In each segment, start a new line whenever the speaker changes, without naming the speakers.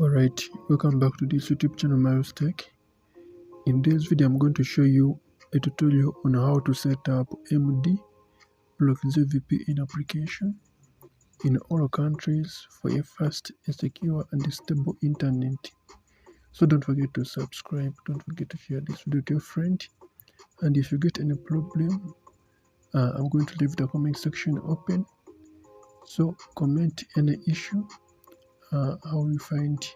Alright, welcome back to this YouTube channel, Miles Tech. In this video, I'm going to show you a tutorial on how to set up MD Proxy VPN application in all countries for a fast, secure, and stable internet. So don't forget to subscribe, don't forget to share this video to your friend. And if you get any problem, I'm going to leave the comment section open. So comment any issue, how you find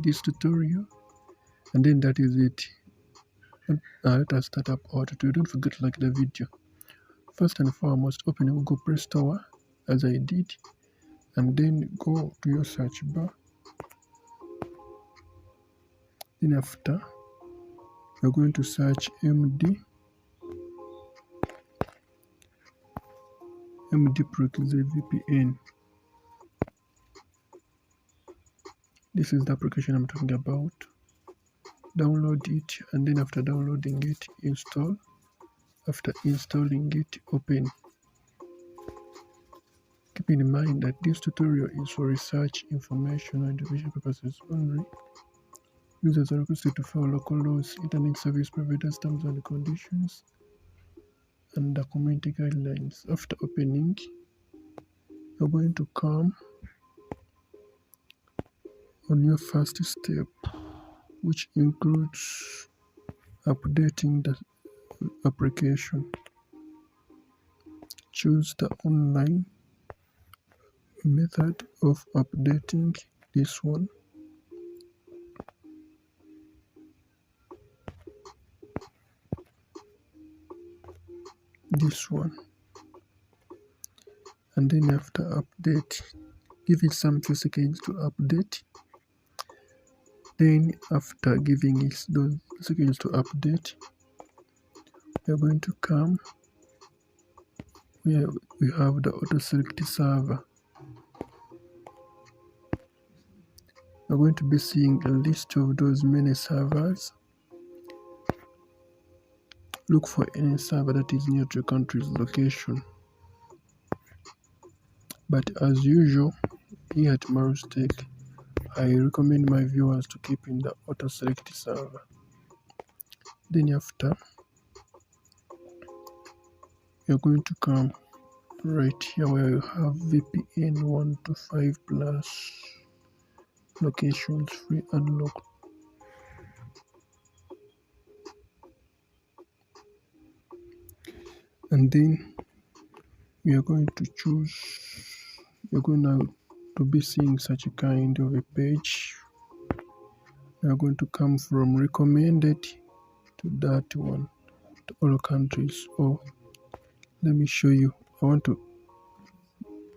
this tutorial, and then that is it. Let us start up our tutorial. Don't forget to like the video. First and foremost, open Google Play Store as I did, and then go to your search bar. Then after, you're going to search MD Proxy VPN. This is the application I'm talking about. Download it, and then after downloading it, install. After installing it, open. Keep in mind that this tutorial is for research, information, and education purposes only. Users are requested to follow local laws, internet service providers' terms and conditions, and the community guidelines. After opening, you're going to come on your first step, which includes updating the application. Choose the online method of updating this one. And then after update, give it some few seconds to update. Then after giving it those seconds to update, we are going to come where we have the auto select server. We're going to be seeing a list of those many servers. Look for any server that is near to your country's location. But as usual, here at Miles Tech, I recommend my viewers to keep in the auto select server. Then after, you're going to come right here where you have VPN 1 to 5 plus locations free unlocked. And then we are going to choose, you're going to be seeing such a kind of a page. We are going to come from recommended to that one, to all countries. Or let me show you. I want to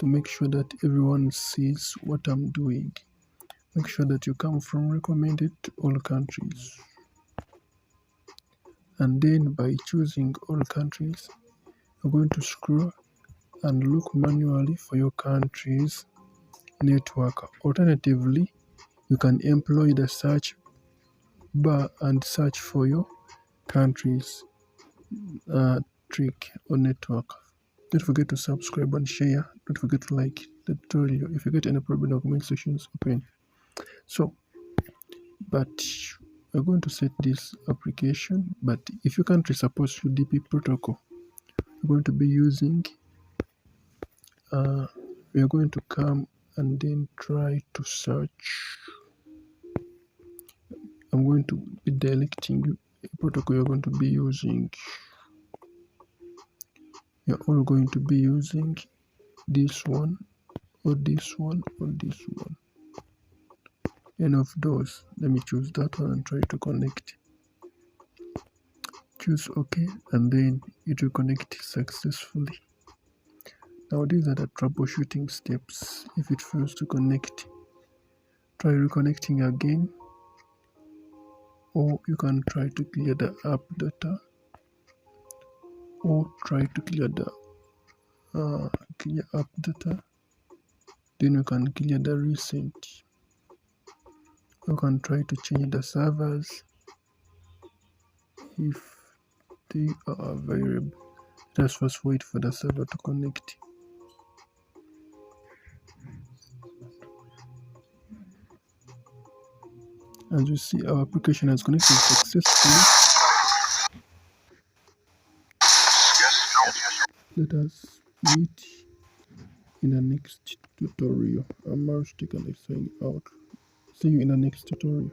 make sure that everyone sees what I'm doing. Make sure that you come from recommended to all countries. And then by choosing all countries, you're going to scroll and look manually for your country's network. Alternatively, you can employ the search bar and search for your country's trick or network. Don't forget to subscribe and share. Don't forget to like the tutorial. If you get any problem, the comment section is open. So, but we're going to set this application. But if your country supports UDP protocol, we're going to be using. We are going to come and then try to search. I'm going to be directing you a protocol you're going to be using. You're all going to be using this one, or this one, or this one. Any of those. Let me choose that one and try to connect. Choose OK, and then it will connect successfully. Now these are the troubleshooting steps. If it fails to connect, try reconnecting again, or you can try to clear the app data, or try to clear the clear app data. Then you can clear the recent. You can try to change the servers if they are available. Let's first wait for the server to connect. As you see, our application has connected successfully. Let us meet in the next tutorial. I'm Marus and signing out. See you in the next tutorial.